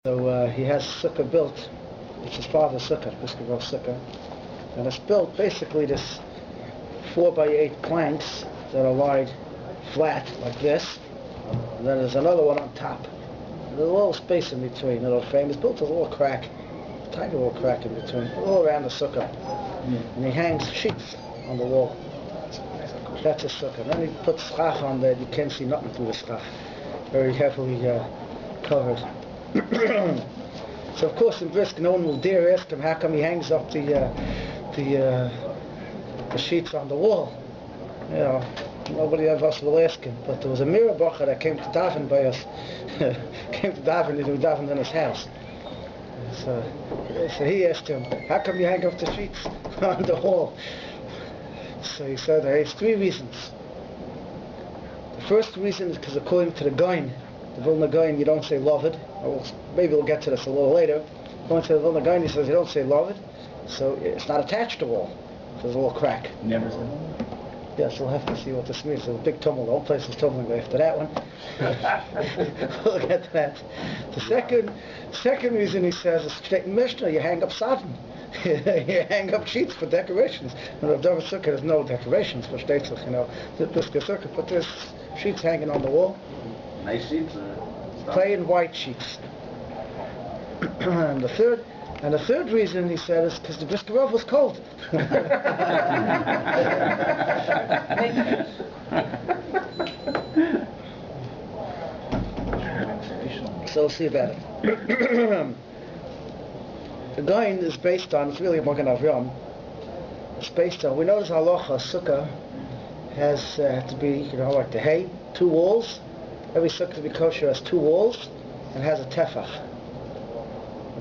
So he has Sukkah built. It's his father's Sukkah, Episcopal Sukkah, and it's built basically this 4x8 planks that are laid flat like this, and then there's another one on top. There's a little space in between. The little frame is built with a little crack, a tiny little crack in between, all around the Sukkah, and he hangs sheets on the wall. That's a Sukkah. Then he puts schach on there. You can't see nothing through the schach. Very heavily covered. So of course in Brisk no one will dare ask him how come he hangs up the sheets on the wall. You know, nobody of us will ask him. But there was a mirror bacher that came to daven by us. Came to daven, he davened in his house. So he asked him, how come you hang up the sheets on the wall? So he said there's three reasons. The first reason is because according to the Gaon, the Vilna Gaon, you don't say loved. Maybe we'll get to this a little later. Going to the Vilna Gaon, he says you don't say loved, so it's not attached to the wall. So there's a little crack. Never said. Yes, we'll have to see what this means. There's a big tumult. The whole place is tumbling after that one. We'll get to that. The second reason he says is straight in Mishnah, you hang up satin. You hang up sheets for decorations. And of David Sukkah there's no decorations for Shteitzach, you know, the Brisker Sukkah, but there's sheets hanging on the wall. Nice sheets? Plain white sheets. And the third reason he said is because the Brisker Rov was cold. So we'll see about it. The Gaon is based on, it's really a Magen Avraham. It's based on, we know this halacha, Sukkah has to be, you know, like the hay, 2 walls. Every Sukkah to be kosher has 2 walls and has a tefach.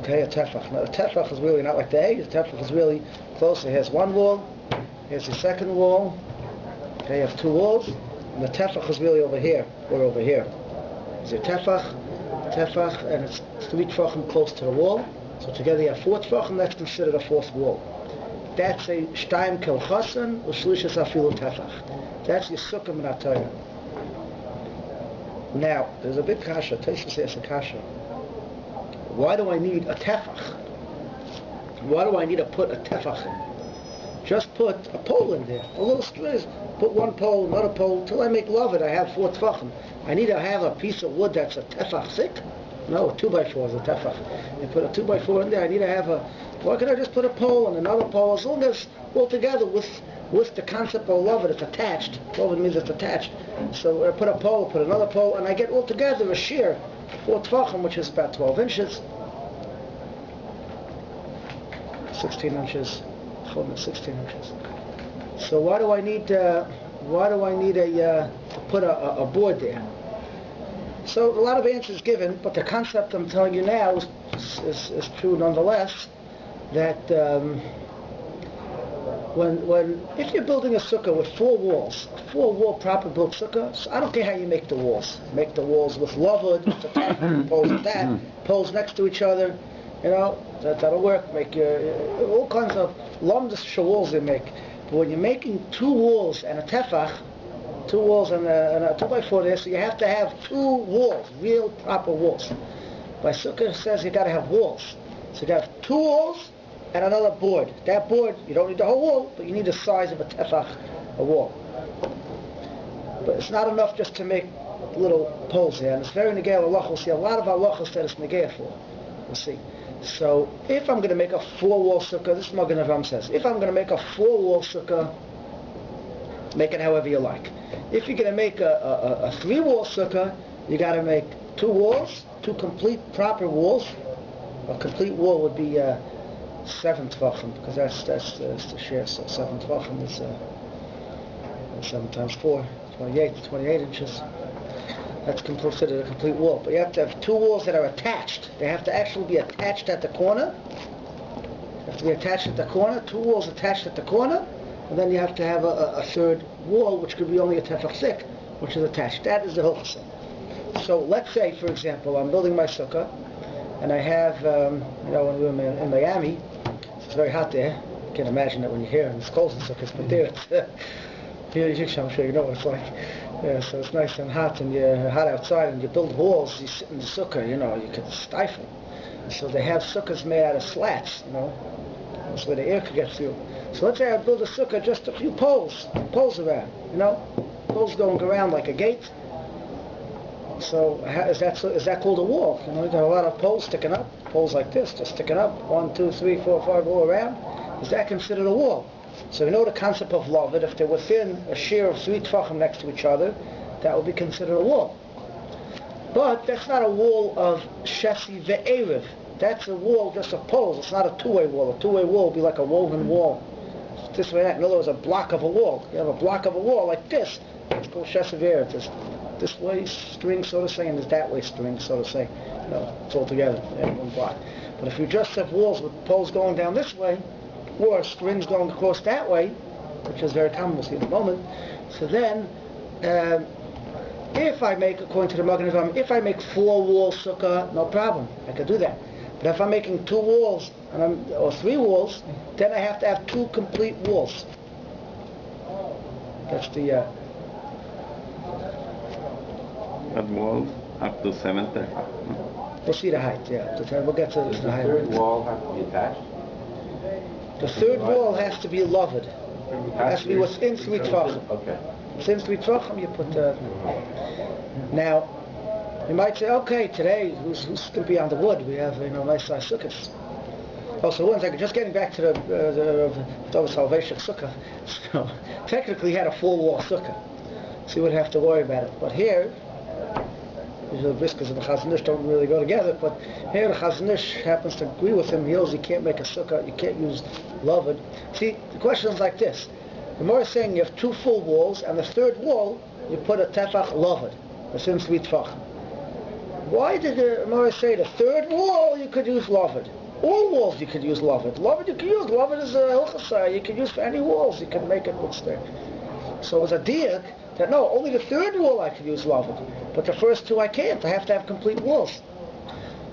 Okay, a tefach. Now the tefach is really not like the hay, the tefach is really closer. He has 1 wall, here's the second wall, okay, you have 2 walls, and the tefach is really over here, or over here. There's a tefach, and it's 3 tefachim close to the wall. So together you have 4 tefachim, that's considered a 4th wall. That's a shtayim kel chasen, u'shlishas afilu tefach. That's your Sukkah min ha-Torah. Now, there's a big kasha, Tosfos says a kasha. Why do I need a tefach? Why do I need to put a tefach in? Just put a pole in there, a little string. Put 1 pole, another pole, till I make love it, I have 4 tefachim. I need to have a piece of wood that's a tefach thick? No, 2x4 is a tefach. You put a 2x4 in there, I need to have a... Why can't I just put a pole and another pole, as long as all together with the concept of love it, it's attached. Love it means it's attached. So I put a pole, put another pole, and I get all together a shear, 4 tefachim, which is about 12 inches. 16 inches. 16 inches. So why do I need to put a board there? So a lot of answers given, but the concept I'm telling you now is true nonetheless. That if you're building a sukkah with 4 walls, a 4-wall proper built sukkah, so I don't care how you make the walls. Make the walls with lavud, poles with that, poles next to each other, you know, that'll work. Make all kinds of lamdas walls they make. But when you're making 2 walls and a tefach, 2 walls and a 2x4 there, so you have to have 2 walls, real proper walls. By Sukkah says you got to have walls. So you have 2 walls and another board. That board, you don't need the whole wall, but you need the size of a tefach, a wall. But it's not enough just to make little poles there. And it's very negay halach. We'll see a lot of halachos that it's negay for. We'll see. So if I'm going to make a 4-wall sukkah, this is what Magen Avraham says. If I'm going to make a 4-wall sukkah, make it however you like. If you're going to make a 3-wall sukkah, you got to make 2 walls, 2 complete proper walls. A complete wall would be 7 tefachim, because that's the share. So 7 tefachim is 7 times 4, 28 inches. That's considered a complete wall. But you have to have 2 walls that are attached. They have to actually be attached at the corner. They have to be attached at the corner. 2 walls attached at the corner. And then you have to have a 3rd wall, which could be only a tefach thick, which is attached. That is the hilchos. So let's say, for example, I'm building my sukkah, and I have, you know, when we were in Miami, it's very hot there. You can't imagine that when you're here, and it's cold in sukkahs, but there it's, here in Egypt, I'm sure you know what it's like. Yeah, so it's nice and hot, and you're hot outside, and you build walls, you sit in the sukkah, you know, you can stifle. So they have sukkahs made out of slats, that's where the air could get through. So let's say I build a sukkah, just a few poles around, poles going around like a gate. So is that called a wall? You got a lot of poles sticking up, poles like this, just sticking up, 1, 2, 3, 4, 5, all around. Is that considered a wall? So we know the concept of lavud. If they're within a shear of 3 tefachim next to each other, that would be considered a wall. But that's not a wall of shesi ve'erev. That's a wall just of poles. It's not a two-way wall. A two-way wall would be like a woven wall. This way, that. In other words, a block of a wall. You have a block of a wall like this. It's called shesi ve'erev. This way string, so to say, and there's that way string, so to say. It's all together in one block. But if you just have walls with poles going down this way, or strings going across that way, which is very common, we'll see in a moment, so then, if I make, according to the Magen Avraham, if I make 4-wall sukkah, no problem, I could do that. But if I'm making 2 walls, or 3 walls, then I have to have 2 complete walls. That's the... That walls up to 70. We'll see the height, yeah. We'll get to Does the the height. third wall have to be attached? The third wall has to be lavud. It has to be within 3 tefachim. Okay. Within 3 tefachim, you put the... Now, you might say, okay, today, who's going to be on the wood? We have, nice size sukkahs. Oh, so 1 second, just getting back to the Salvation Sukkah. So, technically, he had a 4-wall sukkah. So you wouldn't have to worry about it. But here, the briskers and the Chazon Ish don't really go together, but here the Chazon Ish happens to agree with him. He knows you can't make a sukkah, you can't use lavud. See, the question is like this. The Gemara is saying you have 2 full walls, and the third wall, you put a tefach lavud. That's in 3 tefachim. Why did the Gemara say the third wall you could use lavud? All walls you could use lavud. Lavud you can use. Lavud is a hilchasai. You can use for any walls. You can make it with stick. So it was a diak that no, only the third wall I could use lavud, but the first 2 I can't. I have to have complete walls.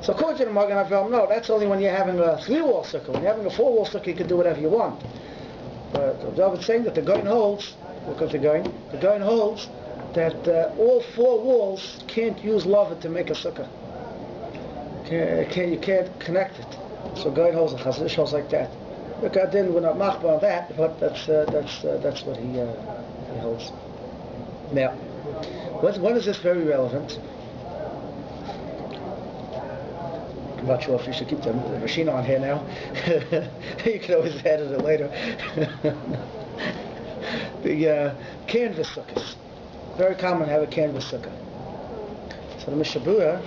So according to the Magen Avraham, no, that's only when you're having a 3-wall sukkah. When you're having a 4-wall sukkah, you can do whatever you want. But David's saying that the Gaon holds, look at the Gaon holds that all 4 walls can't use lavud to make a sukkah. You can't connect it. So Gaon holds, the Chazon Ish holds like that. Look, we're not machbar on that, but that's what he holds. Now, when is this very relevant? I'm not sure if you should keep the machine on here now. You can always edit it later. The canvas sukkahs. Very common to have a canvas sukkah. So the Mishnah Berurah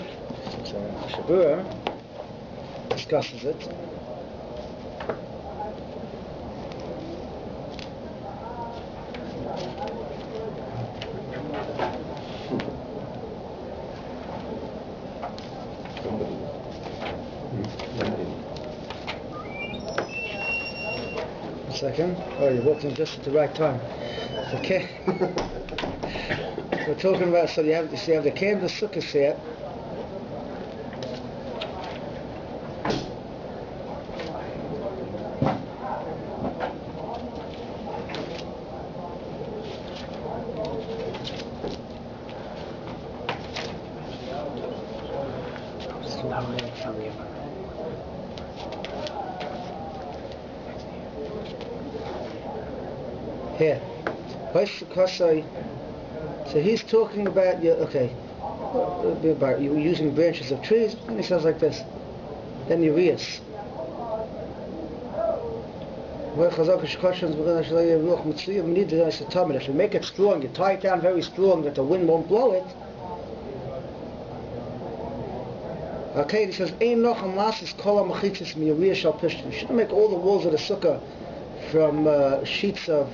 discusses it. Second. Oh, you're walking just at the right time. Okay. We're talking about, so you have the canvas sukkah here. Here. So he's talking about you using branches of trees, and he says like this. Then you reus. If you make it strong, you tie it down very strong that the wind won't blow it. Okay, he says, you shouldn't make all the walls of the sukkah from sheets of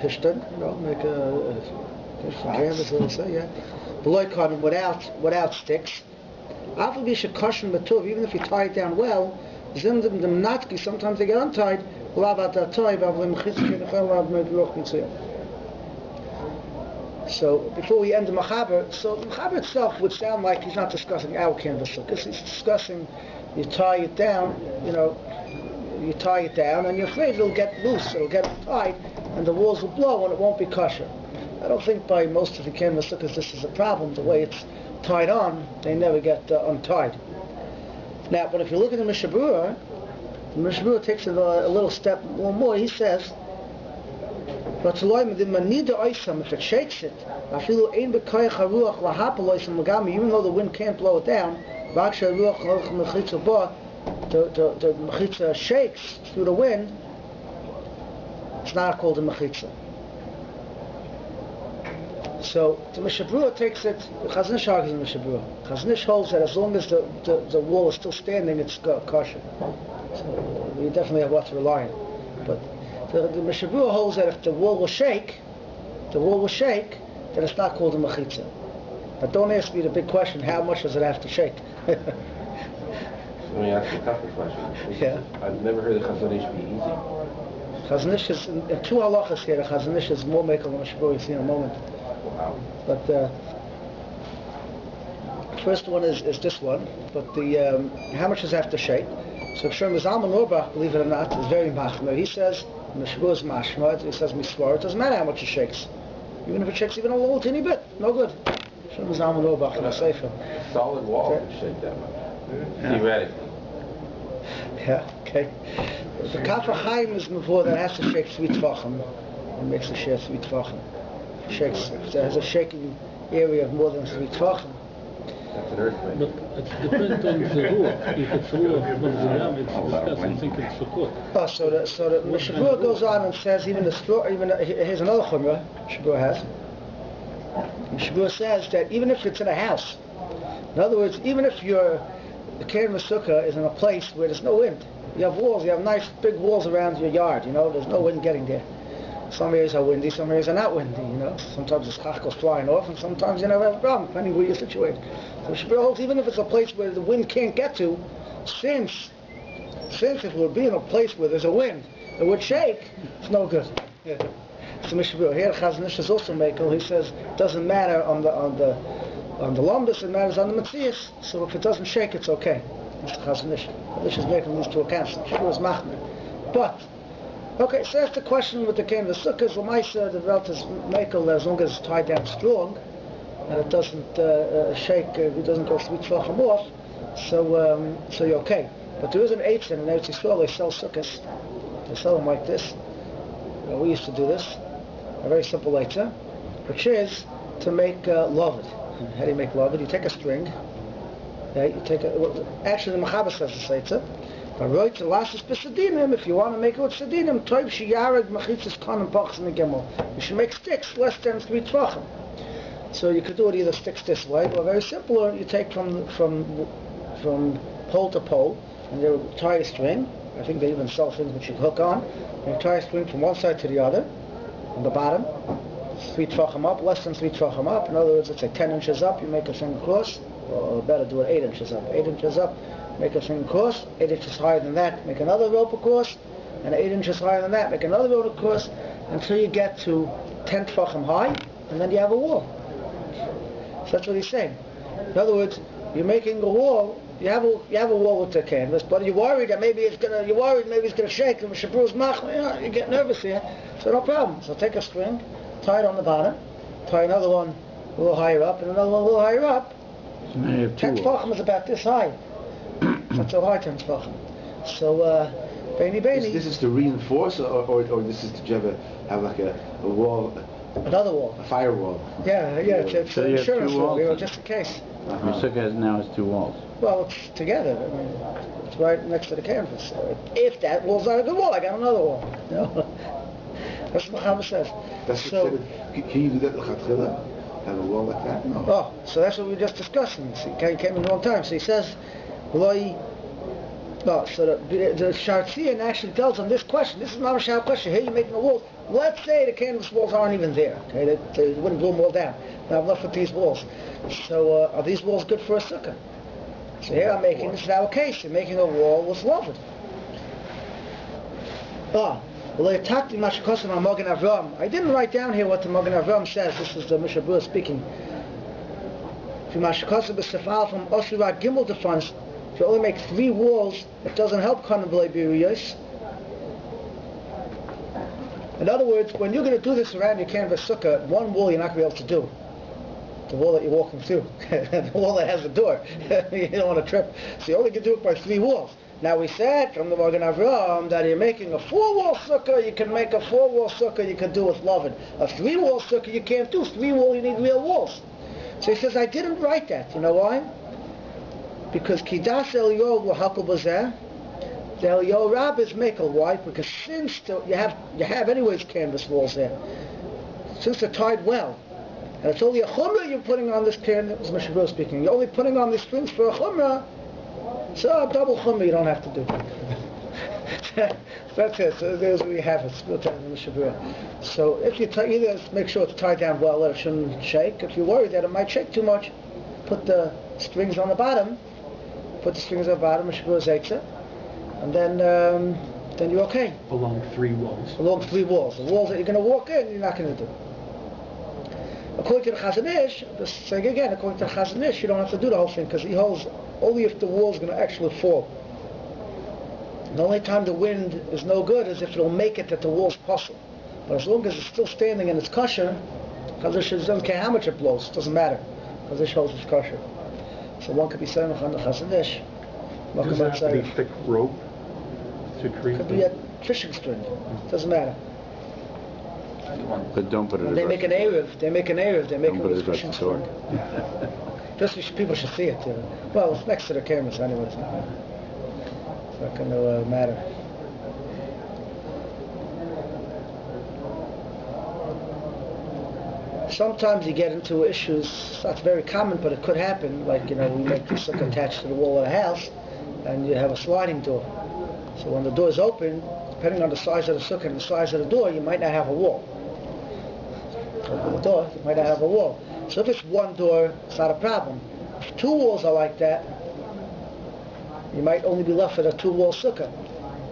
pishtan, make canvas, let's say, yeah. Below cotton without sticks. Even if you tie it down well, sometimes they get untied. So before we end the Machaber, so the Machaber itself would sound like he's not discussing our canvas sukkah. He's discussing you tie it down, you tie it down, and you're afraid it'll get loose, it'll get tight, and the walls will blow, and it won't be kosher. I don't think by most of the canvas sukkahs this is a problem. The way it's tied on, they never get untied. Now, but if you look at the Mishnah Berurah takes it a little step more. He says, if it shakes it, even though the wind can't blow it down, the mechitza shakes through the wind, it's not called a mechitza. So the Mishnah Berurah takes it, Chazon Ish argues in the Mishnah Berurah. Chazon Ish holds that as long as the wall is still standing, it's kosher. So we definitely have what to rely on. But the Mishnah Berurah holds that if the wall will shake, then it's not called a mechitza. But don't ask me the big question, how much does it have to shake? Let me ask you a tougher question. Yeah. I've never heard the Chazon Ish be easy. Chazon Ish is, in two halachas here, the Chazon Ish is more makel than Mishnah Berurah, you see in a moment. Wow. But the first one is this one, but the how much does it have to shake? So Shem Zalman Orbach, believe it or not, is very machmer. He says, Mishnah Berurah is mashma, he says miswar, it doesn't matter how much it shakes. Even if it shakes even a little teeny bit, no good. Shem Zalman Orbach in a sefer. Solid wall can shake that much. Theoretically. Yeah, okay. The Kafar Chaim is before that has to shake 3 tvachim. It makes the share 3 tvachim. Shakes, it has a shaking area of more than 3 tvachim. That's an earthquake. But it depends on the ruach. If it's ruach from the Yam, it's discussed, I think it's Sukkot. Oh, so the Mishnah Berurah goes on and says here's another chumrah Mishnah Berurah has. Mishnah Berurah says that even if it's in a house, in other words, even if the canvas sukkah is in a place where there's no wind, you have walls, you have nice big walls around your yard, there's no wind getting there. Some areas are windy, some areas are not windy, Sometimes the schach goes flying off, and sometimes you never have a problem, depending where you're situated. So Mishnah Berurah holds, even if it's a place where the wind can't get to, since if it would be in a place where there's a wind, it would shake, it's no good. Yeah. So Mishnah Berurah here, Chazon Ish is also makel. He says it doesn't matter on the lumbus, it matters on the metzias. So if it doesn't shake, it's okay. That's the Chazon Ish. This is making these two accounts. Mishnah Berurah is machmir. But okay, so that's the question with the canvas sukkah. So Maisa, the belt is makel as long as it's tied down strong and it doesn't shake. It doesn't go 3 tvachim off. So you're okay. But there is an eitzah in Eretz Yisrael. They sell sukkahs. They sell them like this. We used to do this. A very simple eitzah, which is to make lovet. How do you make lovet? You take a string. Okay, actually the Mechaber says this eitzah. If you want to make it with sadinim, you should make sticks less than 3 tvachim. So you could do it either sticks this way, or very simple, or you take from pole to pole, and you tie a string. I think they even sell things which you hook on. And you tie a string from one side to the other, on the bottom, 3 tvachim up, less than 3 tvachim up. In other words, it's like 10 inches up, you make a string across, or better do it 8 inches up. 8 inches up, make a string across, 8 inches higher than that, make another rope across, and 8 inches higher than that, make another rope across, until you get to 10 tvachim high, and then you have a wall. So that's what he's saying. In other words, you're making a wall. You have a wall with the canvas, but you're worried that maybe it's gonna shake. And you get nervous here, so no problem. So take a string, tie it on the bottom, tie another one a little higher up, and another one a little higher up. 10 tvachim is about this high. It's not so high, 10 tvachim. So, Baini. This is to reinforce, or this is to have like a wall. Another wall. A firewall. Yeah, it's So an you have insurance 2 wall, walls. just in case. Your sukkah now has 2 walls. Well, it's together. I mean, it's right next to the canvas. So if that wall's not a good wall, I got another wall. That's what Muhammad says. Can you do that l'chatchila? Have a wall like that? No. Oh, so that's what we were just discussing. So he came in the wrong time. So he says, so the Shartzian actually tells him this question. This is not a sharp question. Here you're making a wall. Let's say the canvas walls aren't even there. Okay, they wouldn't blow them all down. Now I'm left with these walls. So are these walls good for a sukkah? So here I'm making, this is our case. You're making a wall with lovet. I didn't write down here what the Magen Avram says. This is the Mishnah Berurah speaking. From Osira Gimel defines, if you only make 3 walls, it doesn't help Kanan V'lei Biriyos. In other words, when you're going to do this around your canvas sukkah, 1 wall you're not going to be able to do. the wall that you're walking through, the wall that has a door. You don't want to trip. So you only can do it by 3 walls. Now we said from the Magen Avraham that you're making a 4-wall sukkah, you can make a 4-wall sukkah, you can do with lovin. A 3-wall sukkah you can't do. 3-wall you need real walls. So he says, I didn't write that. You know why? Because Kidas Eliyahu L'Hakol Bazeh, the Eliyahu rabbis make a why? Because since you have anyways canvas walls there, since they're tied well, and it's only a chumrah you're putting on this canvas, Mr. Bro speaking, you're only putting on these strings for a chumrah, so a double chumrah you don't have to do. That's it. So there's where you have it. So if you either make sure it's tied down well, that it shouldn't shake. If you're worried that it might shake too much, put the strings on the bottom. Put the strings on the bottom, and then you're okay. Along 3 walls. Along 3 walls. The walls that you're going to walk in, you're not going to do. According to the Chazon Ish, saying again, according to the Chazon Ish, you don't have to do the whole thing because he holds only if the wall's going to actually fall. The only time the wind is no good is if it'll make it that the wall's puzzle. But as long as it's still standing and it's kosher, Chazon Ish doesn't care how much it blows, it doesn't matter. Chazon Ish holds it's kosher. So one could be saying on the Chazon Ish. Does it have to be thick rope to create? Could be a fishing string. Doesn't matter. But don't put it. They make an Erev. They make it with a fishing sword. string. Just so people should see it. Well, it's next to the cameras anyway. It's not going to matter. Sometimes you get into issues. It's not very common, but it could happen. Like we make the sukkah attached to the wall of the house, and you have a sliding door. So when the door is open, depending on the size of the sukkah and the size of the door, you might not have a wall. Open the door, you might not have a wall. So if it's 1 door, it's not a problem. If 2 walls are like that, you might only be left with a 2-wall sukkah.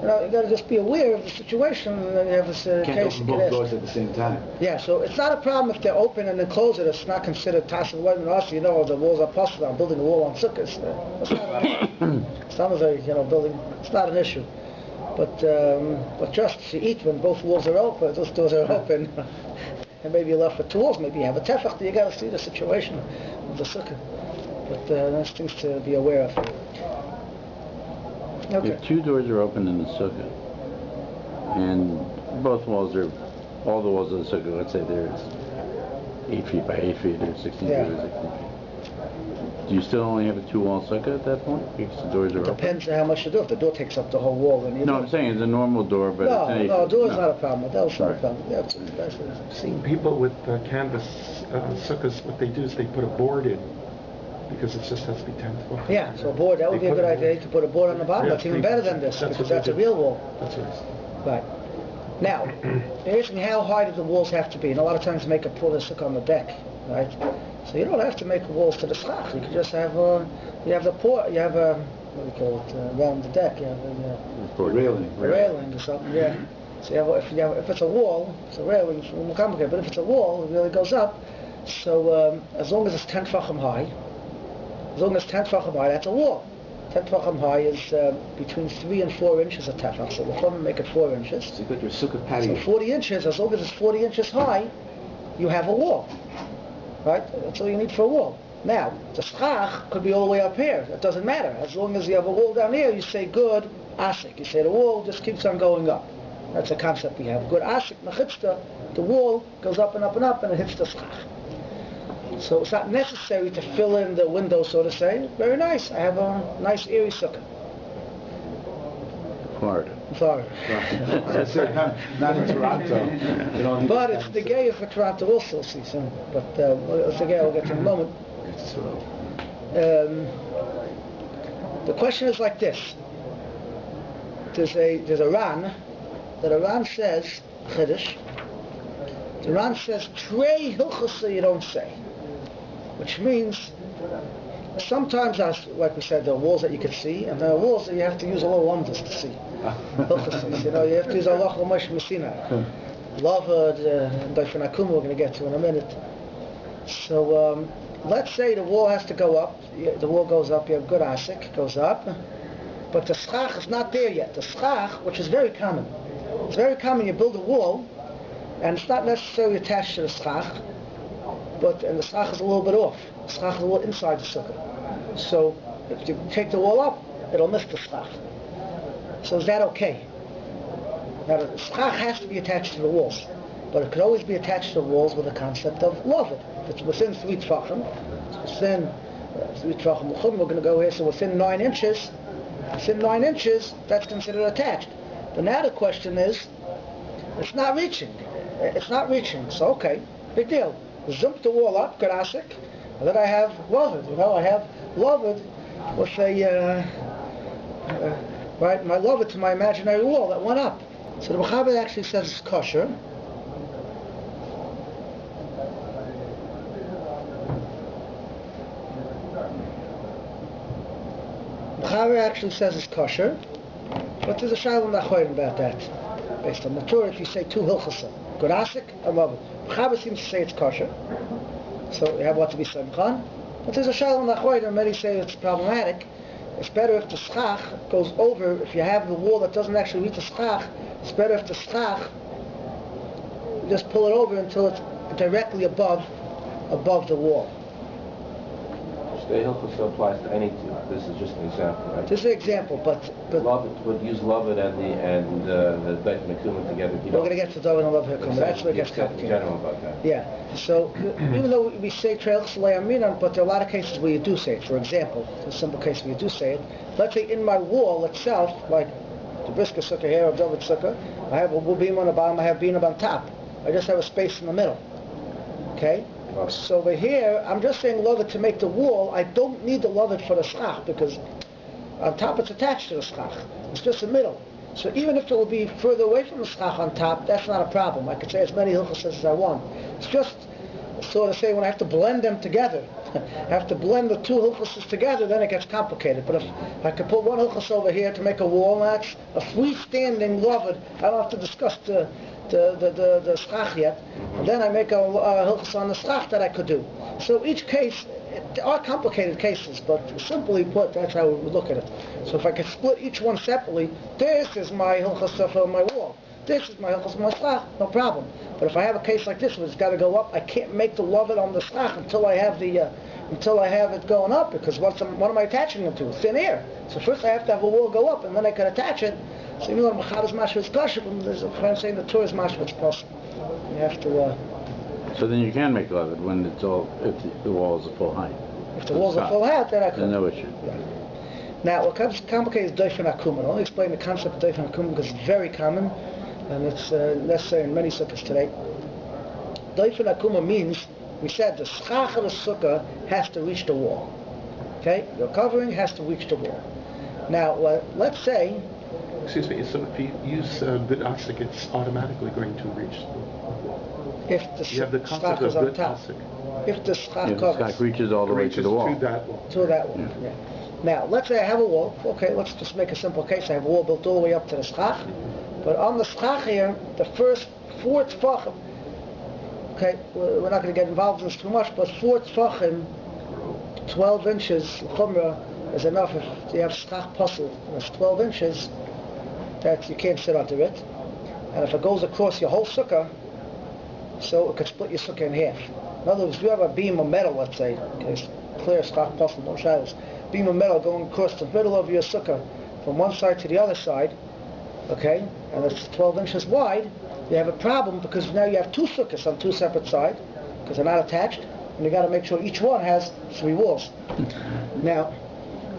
You got to just be aware of the situation, and then you have this Can't case. open both doors at the same time. Yeah, so it's not a problem if they're open and then close it. It's not considered tassel white and the walls are possible. I'm building a wall on sukkahs. It's not an issue. Some of the building. It's not an issue. But just to eat when both walls are open, those doors are open, and maybe you're left with 2 walls. Maybe you have a tefach. You got to see the situation of the sukkah. But that's things to be aware of. Okay. If 2 doors are open in the sukkah, and all the walls of the sukkah, let's say there's 8 feet by 8 feet, or 16 feet by 16 feet. Do you still only have a 2-wall sukkah at that point? Because the doors are open? Depends on how much you do. If the door takes up the whole wall, then you No, I'm saying it's a normal door, but it's No, door is not a problem. That was not a problem. Yeah, it's People with canvas sukkahs, what they do is they put a board in, because it just has to be 10 foot. Yeah, so a board, that would be a good idea to put a board on the bottom. That's even better than this, because that's a real wall. That's right. Right. Now, you're asking how high do the walls have to be? And a lot of times make a pull the sukkah on the deck, right? So you don't have to make walls to the schach. You can just have you have what do you call it, around the deck, you have a railing or something, yeah. So if it's a wall, it's a railing, it's more complicated, but if it's a wall, it really goes up. So as long as it's 10 tefachim high, that's a wall. 10 tefachim high is between 3 and 4 inches of tefach, so the chum make it 4 inches. So you got your sukkah patio. So 40 inches, as long as it's 40 inches high, you have a wall. Right? That's all you need for a wall. Now, the schach could be all the way up here. It doesn't matter. As long as you have a wall down here, you say good asik. You say the wall just keeps on going up. That's the concept we have. Good asik, mechitzta, the wall goes up and up and up and it hits the schach. So it's not necessary to fill in the window, so to say. Very nice. I have a nice airy sukkah. Florida. That's it. Not in Toronto. But it's the gay for Toronto also, see. So, but it's the gay we'll get to in a moment. The question is like this. There's a Ran. That a Ran says, Chiddush. The Ran says, Trei hilchasa you don't say. Which means, sometimes, like we said, there are walls that you can see, and there are walls that you have to use a little wonders to see. You have to use Allah Moshe Messina. Lavad, and Daifanakum we're going to get to in a minute. So, let's say the wall has to go up. The wall goes up, you have good asik, goes up. But the schach is not there yet. The schach, which is very common. It's very common you build a wall, and it's not necessarily attached to the schach. and the schach is a little bit off. The schach is a little inside the sukkah. So if you take the wall up, it'll miss the schach. So is that okay? Now the schach has to be attached to the walls, but it could always be attached to the walls with the concept of loved. If it's within 3 tefachim, it's within 3 tefachim, we're going to go here, so within 9 inches, that's considered attached. But now the question is, it's not reaching. So okay, big deal. Zump the wall up, Garasik, and then I have loved. I have loved with a, right, my loved to my imaginary wall that went up. So the Mechaber actually says it's kosher. Mechaber actually says it's kosher, but there's a Shalom Nachoyim about that. Based on the Torah, if you say 2 hilchasa, Gorasik and Loved. Mechaber seems to say it's kosher, so you have what to be Samchan. But there's a Shalom Nachoyim, many say it's problematic. It's better if the schach goes over, if you have the wall that doesn't actually reach the schach, it's better if the schach, just pull it over until it's directly above the wall. The hilchos applies to any two. This is just an example, right? This is an example, but Loved would use loved and the Dayf and Akuma together. We're going to get to Dov and Love here. That's where it gets complicated. General about that. Yeah. So even though we say Trail Aminan, but there are a lot of cases where you do say it. For example, there's a simple case where you do say it. Let's say in my wall itself, like the Brisker Sukkah here or David Sukkah, I have a beam on the bottom, I have beam on top. I just have a space in the middle. Okay? So over here, I'm just saying loved to make the wall. I don't need the loved for the schach because on top it's attached to the schach. It's just the middle. So even if it will be further away from the schach on top, that's not a problem. I could say as many hilchos as I want. It's just sort of say when I have to blend them together, I have to blend the 2 hilchos together, then it gets complicated. But if I could put 1 hilchos over here to make a wall, that's a freestanding loved. I don't have to discuss the schach yet, and then I make a hilchos on the schach that I could do. So each case, there are complicated cases, but simply put, that's how we would look at it. So if I could split each one separately, this is my hilchos for my wall, this is my hilchos for my schach, no problem. But if I have a case like this where it's got to go up, I can't make the loved on the schach until I have it going up, because what am I attaching them to? Thin air. So first I have to have a wall go up, and then I can attach it. So even though the Mechaber's mashma is kosher, there's a friend saying the Torah's mashma is possible. You have to. So then you can make loved when if the wall is a full height. If the wall's a full height, then I can. Then no issue. Yeah. Now, what comes complicated is Dayf and Akuma. I'll only explain the concept of Dayf and Akuma because it's very common, and it's necessary in many sukkahs today. Dayf and Akuma means, we said the schach of the sukkah has to reach the wall. Okay, your covering has to reach the wall. Now, let's say. Excuse me, so if you use good asik, it's automatically going to reach the wall. If the You have the schach concept is of on good top. asik. If the schach Yeah, the covers. schach reaches all the way to the wall. To that wall. To that wall, yeah. Now, let's say I have a wall. Okay, let's just make a simple case. I have a wall built all the way up to the schach. But on the schach here, the first 4 tefachim, okay, we're not going to get involved in this too much, but 4 tefachim, 12 inches, chumrah, is enough if you have schach puzzle. That's 12 inches, that you can't sit under it. And if it goes across your whole sukkah, so it could split your sukkah in half. In other words, if you have a beam of metal, let's say, okay, clear schach puzzle, no shadows, beam of metal going across the middle of your sukkah from one side to the other side, okay, and it's 12 inches wide, you have a problem because now you have 2 sukkahs on 2 separate sides because they're not attached, and you got to make sure each one has 3 walls. Now,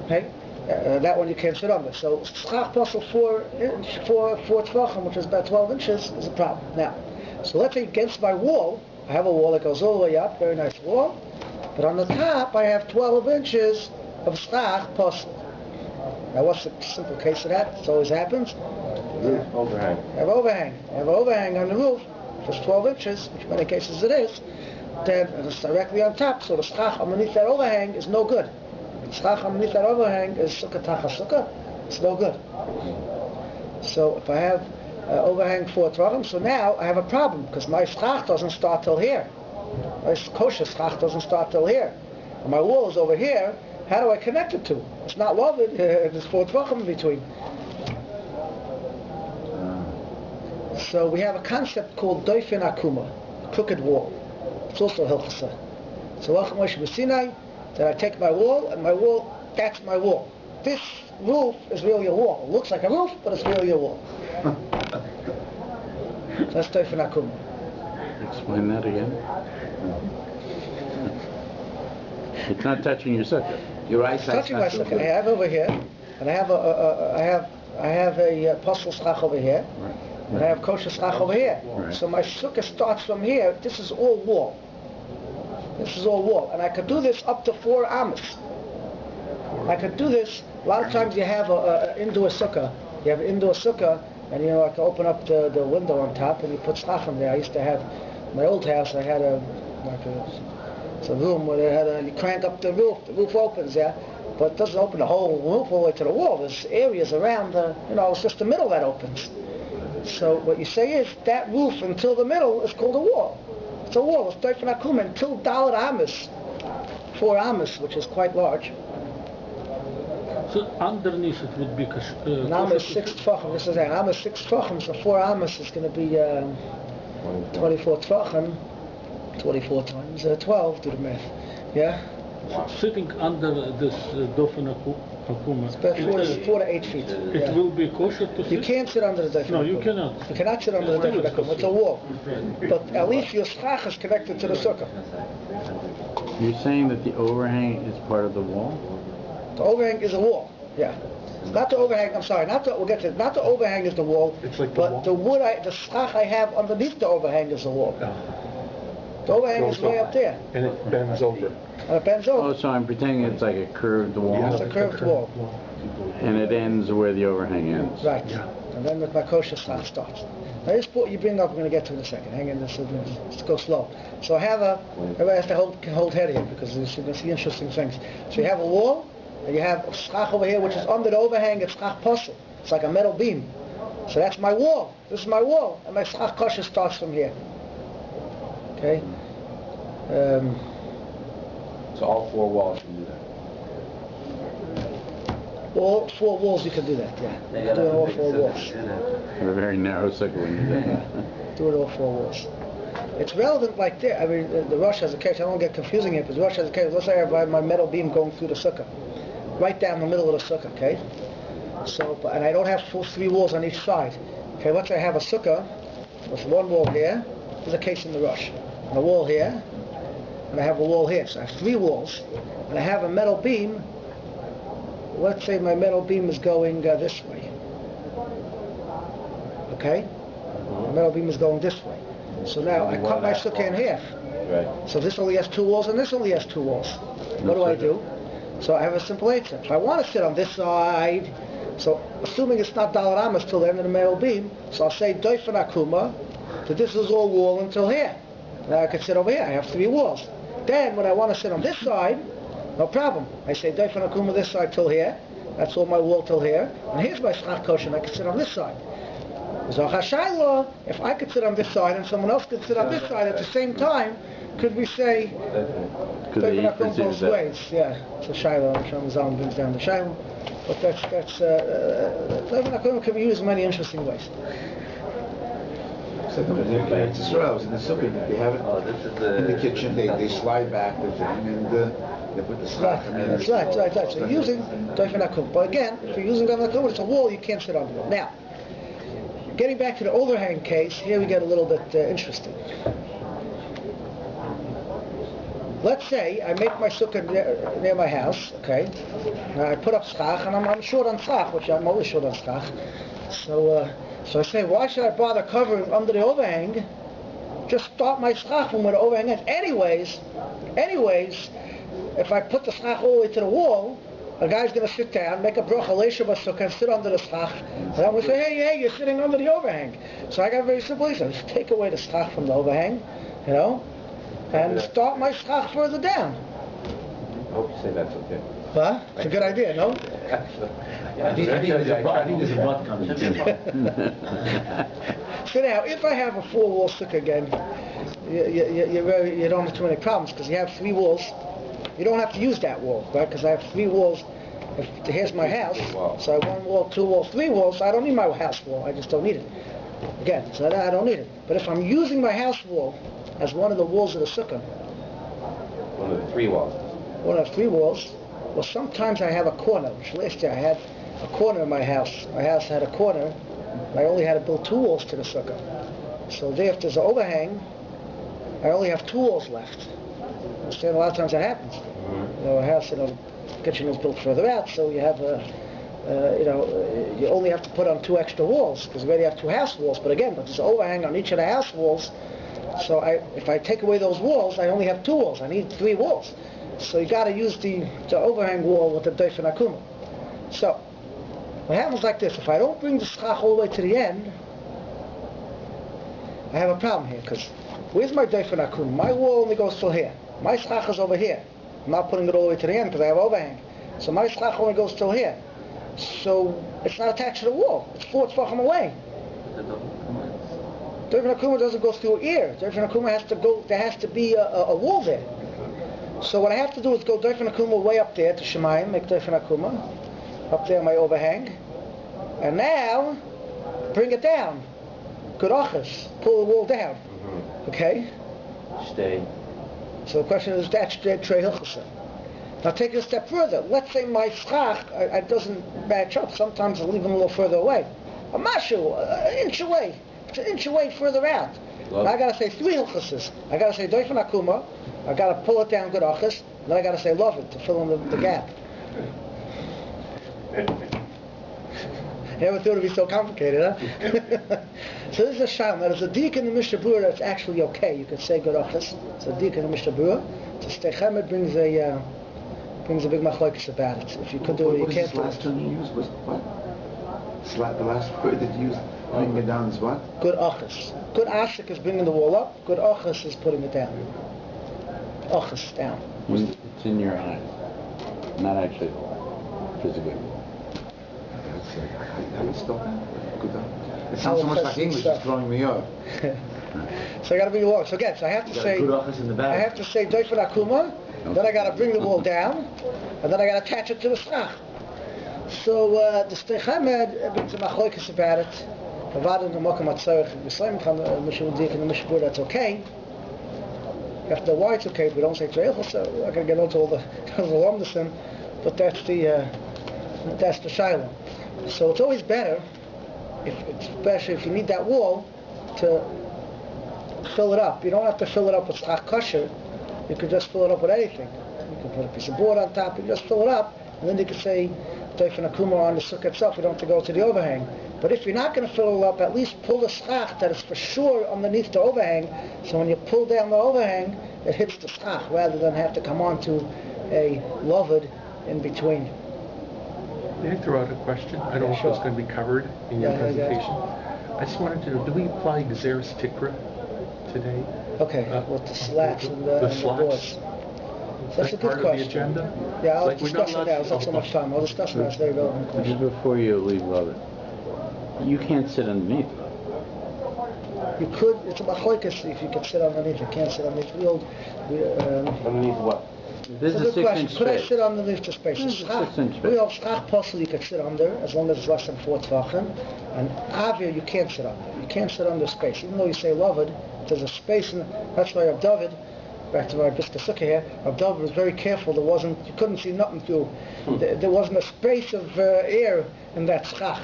okay, that one you can't sit under. So schach puzzle 4 tefachim, which is about 12 inches, is a problem. Now, so let's say against my wall, I have a wall that goes all the way up, very nice wall, but on the top I have 12 inches of schach puzzle. Now what's the simple case of that? It always happens. Roof overhang. I have overhang on the roof, if it's 12 inches, which in many cases it is, then it's directly on top, so the schach underneath that overhang is no good. The schach underneath that overhang is sukkah tachas sukkah, it's no good. So if I have overhang 4 tefachim, so now I have a problem, because my schach doesn't start till here. My kosher schach doesn't start till here. And my wall is over here. How do I connect it to? It's not loved, there's 4 tefachim in between. So we have a concept called doifin akuma, crooked wall. It's also hilchasa. So Welcome Moshe B'Sinai, then I take my wall, and my wall, that's my wall. This roof is really a wall. It looks like a roof, but it's really a wall. That's Teufel Akum. Explain that again. It's not touching your sukkah. Your eyesight's Touching my not so sukkah. good. I have over here, and I have a postal schach over here, Right. and I have kosher schach over here. Right. So my sukkah starts from here. This is all wall. This is all wall, and I could do this up to 4 amos. I could do this. A lot of times you have a indoor sukkah. You have an indoor sukkah, and I can open up the window on top, and you put schach in there. I used to have my old house. I had it's a room where they had you crank up the roof. The roof opens, but it doesn't open the whole roof all the way to the wall. There's areas around it's just the middle that opens. So what you say is that roof until the middle is called a wall. It's a wall. It's Teufel Akum until Dalet Amos, 4 amos, which is quite large. So underneath it would be An amos 6 tefachim. This is an amos 6 tefachim. So 4 amos is going to be 24 tefachim. 24 times 12. Do the math. Yeah. Sitting under this Dofen Hakuma. It's about 4 to 8 feet. It will be kosher to sit? You can't sit under the Teufel No, Akum. you cannot. You cannot sit under the Teufel Akum. It's a wall. But at least your schach is connected to the sukkah. You're saying that the overhang is part of the wall? The overhang is a wall. Yeah. Not the overhang. I'm sorry. We'll get to it. Not the overhang is the wall. It's like the but wall? the wood. The schach I have underneath the overhang is the wall. The overhang is Goes way up. up there, And it bends over. and it bends Oh, over. so I'm pretending it's like a curved wall, It's a curved wall. and it ends where the overhang ends. Right. Yeah. And then with my kosher schach starts. Now this point you bring up, we're going to get to in a second. Hang in, let's go slow. So I have everybody has to hold head here because you're going to see interesting things. So you have a wall, and you have schach over here, which is under the overhang. It's schach posel. It's like a metal beam. So that's my wall. This is my wall, and my schach kosher starts from here. Okay. So all 4 walls can do that. All 4 walls you can do that. Yeah. Do it all 4 walls. A very narrow sukkah when you do that. Do it all 4 walls. It's relevant like that. I mean, the Rosh has a case. I don't get confusing it, but the Rosh has a case. Let's say I have my metal beam going through the sukkah, right down the middle of the sukkah. Okay. So, and I don't have full 3 walls on each side. Okay. Let's say I have a sukkah with 1 wall here. There's a case in the Rosh, and a wall here, and I have a wall here. So I have 3 walls, and I have a metal beam. Let's say my metal beam is going this way. Okay. The metal beam is going this way. So now I cut my sukkah in half. Right. So this only has 2 walls and this only has 2 walls. What do I do? So I have a simple answer. If I want to sit on this side, so assuming it's not Dalet Amos till the end of the metal beam, so I'll say Dofen Akuma, that this is all wall until here. Now I can sit over here. I have 3 walls. Then when I want to sit on this side, no problem. I say Dofen Akuma this side till here. That's all my wall till here. And here's my schach kosher and I can sit on this side. So Hashayla, if I could sit on this side and someone else could sit on this side at the same time, could we say Could they Dofen Akum consider both that? ways? Yeah, it's a Shiloh. Shalom brings down the Shiloh. But Dofen Akum can be used in many interesting ways. Except in the sukkah, they have it in the kitchen, they slide back the thing, and they put the schach in there. That's right. So you're using Dofen Akum. But again, if you're using Dofen Akum, it's a wall, you can't sit under it. Now, getting back to the overhang case, here we get a little bit interesting. Let's say I make my sukkah near my house, okay? And I put up schach, and I'm short on schach, which I'm always short on schach. So I say, why should I bother covering under the overhang? Just start my schach from where the overhang is. Anyways, if I put the schach all the way to the wall, a guy's going to sit down, make a bracha leisha b'sukkah, and sit under the schach, and I'm going to say, hey, you're sitting under the overhang. So I got a very simple answer. Just take away the schach from the overhang, and start my schach further down. I hope you say that's okay. Huh? It's a good idea, no? I think there's a butt coming. So now, if I have a 4-wall sukkah again, you don't have too many problems because you have 3 walls. You don't have to use that wall, right? Because I have 3 walls. Here's my house, so I have 1 wall, 2 walls, 3 walls. So I don't need my house wall. I just don't need it. Again, so I don't need it. But if I'm using my house wall as one of the walls of the sukkah, one with 3 walls. One of 3 walls. Well, sometimes I have a corner, which last year I had a corner in my house. My house had a corner. I only had to build 2 walls to the sukkah. So there, if there's an overhang, I only have 2 walls left. Understand? A lot of times that happens. You know, a house, the kitchen is built further out, so you have you only have to put on 2 extra walls because we already have 2 house walls. But again, there's an overhang on each of the house walls. So if I take away those walls, I only have 2 walls. I need 3 walls. So you got to use the overhang wall with the doif and akuma. So what happens like this: if I don't bring the schach all the way to the end, I have a problem here because where's my doif and akuma? My wall only goes till here. My schach is over here. I'm not putting it all the way to the end because I have overhang. So my schach only goes till here. So it's not attached to the wall. It's 4 tefachim away. Doif and akuma doesn't go through ear. Doif and akuma has to go. There has to be a wall there. So what I have to do is go doif and akuma way up there to Shemayim, make doif and akuma up there my overhang, and now bring it down. Good achas, pull the wall down. Okay. Stay. So the question is, that's trei hilchasa. Now take it a step further. Let's say my schach it doesn't match up. Sometimes I leave them a little further away. A mashu, an inch away. It's an inch away further out. Now I got to say 3 hilchasas. I got to say doif and akuma. I got to pull it down good achas. Then I got to say love it to fill in the gap. Never thought it'd be so complicated, huh? So this is a shayla. There's a dik in the Mishnah Berurah that's actually okay. You could say good achas. It's a dik in the Mishnah Berurah. So Scheiner brings a big machlokes about it. If you could do it, you can't do it. What was the last term you used? Was what? The last word that you used, bringing it down, is what? Good achas. Good ashik is bringing the wall up. Good achas is putting it down. Achas down. It's in your eyes, not actually physically. It sounds so much like English. It's throwing me off. So I got to bring the wall. So again, I have to say doif and akuma. Then I got to bring the wall down, and then I got to attach it to the schach. So the Scheiner brings a machlokes about it. Avad in the Mokum Atzarech Yisrael from the Mishnah Dik and the Mishnah Berurah, that's okay. You have to know why it's okay. We don't say Treichel, so I can get into all the Lomdison, but that's the Shiloh. So it's always better, especially if you need that wall, to fill it up. You don't have to fill it up with schach kosher. You could just fill it up with anything. You can put a piece of board on top. You just fill it up, and then you can say doif and akuma on the sukkah itself. You don't have to go to the overhang. But if you're not going to fill it up, at least pull the schach that is for sure underneath the overhang. So when you pull down the overhang, it hits the schach rather than have to come onto a loved in between. May I throw out a question? I don't know if it's going to be covered in your presentation. I just wanted to know, do we apply Gezeres Tikra today? Okay, with the slats and the boards. That's a good part question. Of the agenda? Yeah, I'll like discuss it now. It's not so much time. I'll discuss it now. It's a very relevant question. Just before you leave, love it. You can't sit underneath. You could. It's a machlokes if you can sit underneath. You can't sit underneath. Underneath what? This is It's a good 6 question. inch Could I space. sit underneath the space? This is a 6 inch space. We have schach possible you could sit under as long as it's less than 4 tefachim. And avir you can't sit under. You can't sit under space. Even though you say loved, there's a space in that's why Rabbi David, back to our Biscuit Sukkah here, Rabbi David was very careful. You couldn't see nothing through. There wasn't a space of air in that schach.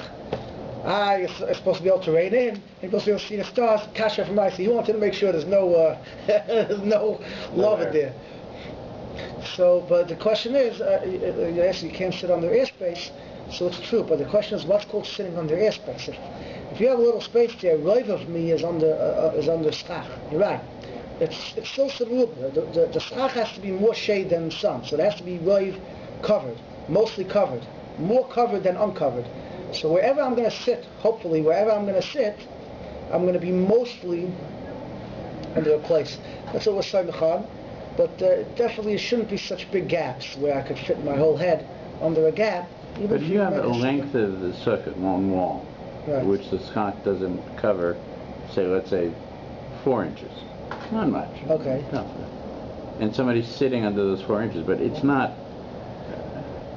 You're supposed to be able to rain in. You're supposed to be able to see the stars. Kasha from ice. He wanted to make sure there's no loved there. So, but the question is, yes, you can't sit under airspace, so it's true. But the question is, what's called sitting under airspace? If you have a little space there, roiv of me is under schach. You're right. It's still seruba. The schach has to be more shade than the sun, so it has to be roiv covered, mostly covered, more covered than uncovered. So wherever I'm going to sit, hopefully, wherever I'm going to sit, I'm going to be mostly under a place. That's what we're saying, but definitely it shouldn't be such big gaps where I could fit my whole head under a gap. But you have a length of the sukkah, one wall, right, which the schach doesn't cover, let's say 4 inches. Not much. Okay. And somebody's sitting under those 4 inches, but it's not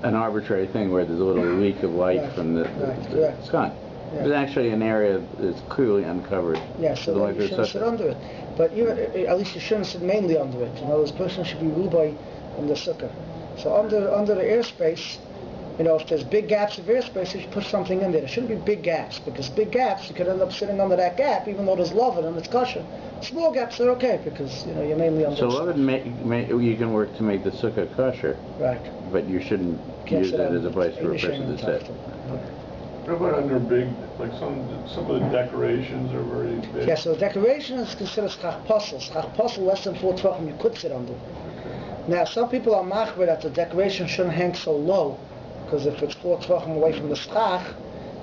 an arbitrary thing where there's a little leak of light right, from the right, schach. There's actually an area that's clearly uncovered. Yeah, so then you shouldn't sit under it. But at least you shouldn't sit mainly under it. You know, this person should be rubai in the sukkah. So under the airspace, you know, if there's big gaps of airspace, you should put something in there. There shouldn't be big gaps, because big gaps, you could end up sitting under that gap, even though there's love and it's kosher. Small gaps are okay, because, you know, you're mainly under So the love you can work to make the sukkah kosher. Right. But you shouldn't use it as a place for a person to sit. What about under big, like some of the decorations are very big? Yeah, so decoration is considered schach posel. Schach posel, less than 4 tvachim, you could sit under. Now, some people are machbir that the decoration shouldn't hang so low, because if it's 4 tvachim away from the schach,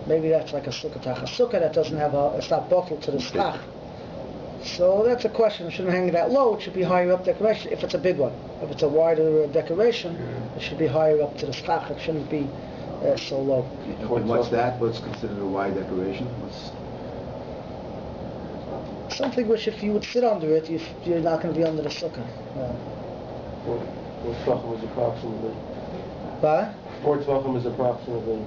maybe that's like a sukkah. A sukkah that doesn't have it's not bottled to the schach. So that's a question. It shouldn't hang that low. It should be higher up decoration if it's a big one. If it's a wider decoration, it should be higher up to the schach. It shouldn't be so low. And what's that? What's considered a wide decoration? Something which, if you would sit under it, you're not going to be under the sukkah. What tvachim is approximately? But 4 tvachim is approximately.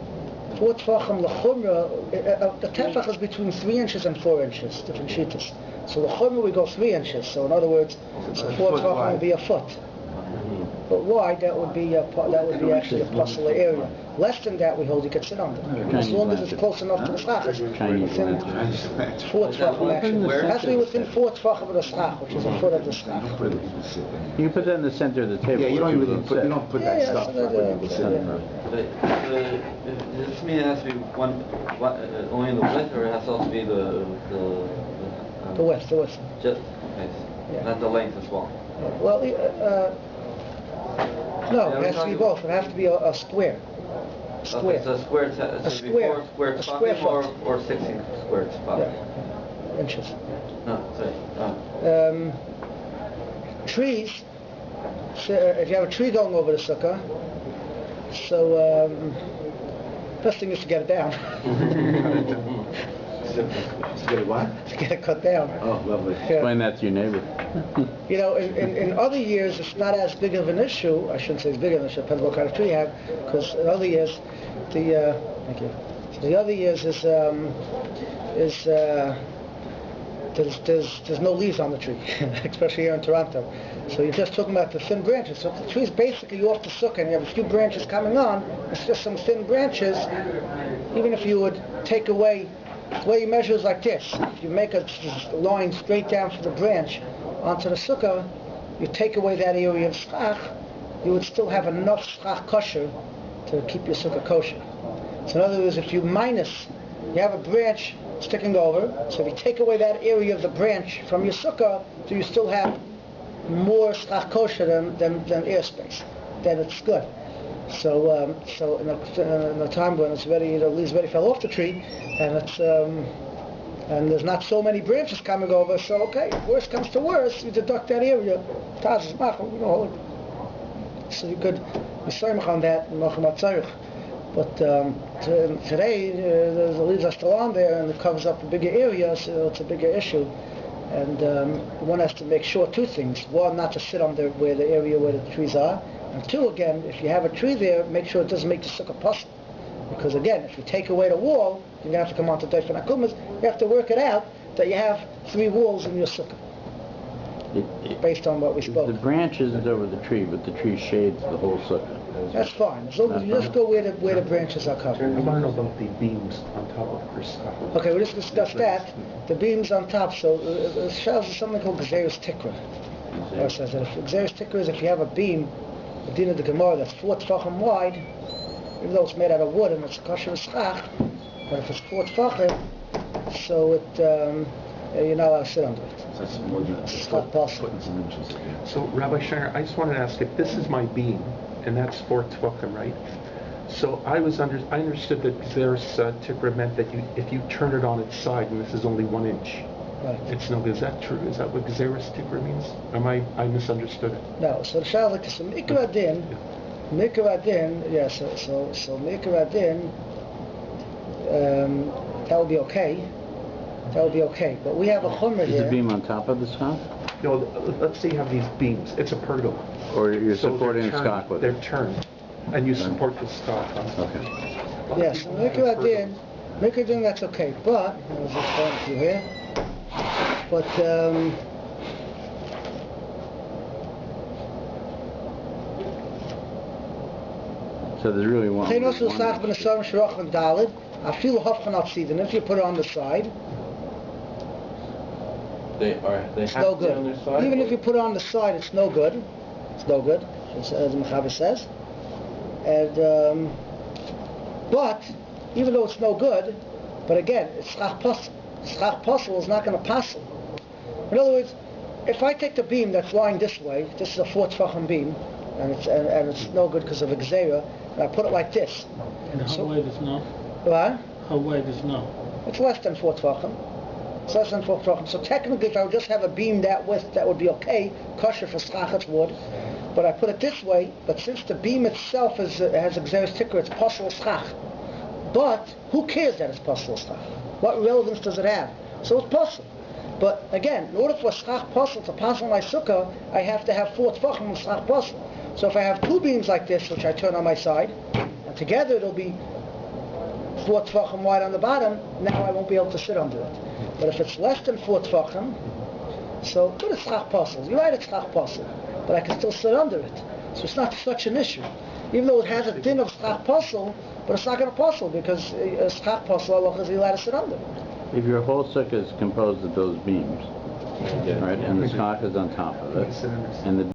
4 tvachim l'chumra, the tefach is between 3 inches and 4 inches, different shittas. So l'chumra we go 3 inches. So in other words, so 4 tvachim would be a foot. But wide, that would be actually a puzzler area. Less than that, we hold you could sit under. As long as it's close enough to the schach. Chinese Within 4 tvachim actually. It has to be within 4 tvachim of the schach, which is a foot of the schach. You can put that in the center of the table. Yeah, you don't put that stuff where people sit. Does this mean it has to be only the width, or it has to also be the width? Just not the length as well. Well, no, it has to be both. It has to be a square. Okay, so square or 16 square spot. Yeah. Inches. No, sorry. Trees. So if you have a tree going over the sukkah, so first thing is to get it down. To get it what? To get it cut down. Oh, lovely. Yeah. Explain that to your neighbor. You know, in other years, it's not as big of an issue. I shouldn't say it's big of an issue, depends what kind of tree you have, because in other years, thank you. So the other years there's no leaves on the tree, especially here in Toronto. So you're just talking about the thin branches. So if the tree's basically off the sukkah and you have a few branches coming on, it's just some thin branches. Even if you would take away, the way you measure is like this. If you make a line straight down from the branch onto the sukkah, you take away that area of schach, you would still have enough schach kosher to keep your sukkah kosher. So in other words, if you have a branch sticking over, so if you take away that area of the branch from your sukkah, do you still have more schach kosher than airspace? Then it's good. So in a time when it's ready, the leaves already fell off the tree, and it's and there's not so many branches coming over, so okay, if worse comes to worse, you deduct that area. So you could be sorry on that, but today the leaves are still on there, and it covers up a bigger area, so it's a bigger issue. And one has to make sure 2 things: one, not to sit under where the area where the trees are, and 2, again, if you have a tree there, make sure it doesn't make the sukkah puzzle. Because again, if you take away the wall, you're going to have to come onto Doifan Akumas. You have to work it out that you have 3 walls in your sukkah, based on what we spoke. The branch isn't over the tree, but the tree shades the whole sukkah. That's fine, as long as you just go where the branches are covered. I want to know about the beams on top of her stuff. Okay, we'll just discuss that. The beams on top, so the shells is something called Gzeres Tikra. It says that Gzeres Tikra is if you have a beam, the din of the Gemara, that's 4 tvachim wide, even though it's made out of wood and it's kosher schach, but if it's 4 tvachim, so you're not allowed to sit under it. So that's more than putting some inches. So Rabbi Scheiner, I just wanted to ask, if this is my beam, and that's 4 tvachim, right? So I understood that Gzeres Tikra meant that if you turn it on its side, and this is only 1 inch, Right. it's no good. Is that true? Is that what Gzeres Tikra means? I misunderstood it? No, so the shell like this. So Mikra Din, yeah, so Mikra Din, that would be okay. But we have a chumrah Is here. the beam on top of the schach? No, let's say you have these beams. It's a pergola. Or you're So supporting they're the schach with They're it? turned, and you support the schach. Okay. Yes, Mikra Din, Make doing that's okay, but I was just going through here. But So there's really one. if you put it on the side, They it's have no to be on good. their side? Even if you put it on the side, it's no good. It's no good, as the Mechaber says. And but even though it's no good, but again, it's schach posel. Schach posel is not going to posel. In other words, if I take the beam that's lying this way, this is a 4 tefachim beam, and it's no good because of Xera, and I put it like this. And how wide is now? What? How wide is now? It's less than 4 tefachim. It's less than 4 tefachim. So technically, if I would just have a beam that width, that would be okay, kosher for schachetz wood. But I put it this way, but since the beam itself has Xeris ticker, it's posel schach. But who cares that it's posel schach? What relevance does it have? So it's posel. But again, in order for schach posel to posel my sukkah, I have to have 4 tefachim of schach posel. So if I have 2 beams like this, which I turn on my side, and together it'll be 4 tefachim wide on the bottom, now I won't be able to sit under it. But if it's less than 4 tefachim, so good, it's schach posel. You're right, it's schach posel, but I can still sit under it. So it's not such an issue. Even though it has a din of schach posel, but it's not going to posel because schach posel Allah is allowed to sit under. If your whole sukkah is composed of those beams, right, and the schach is on top of it, and the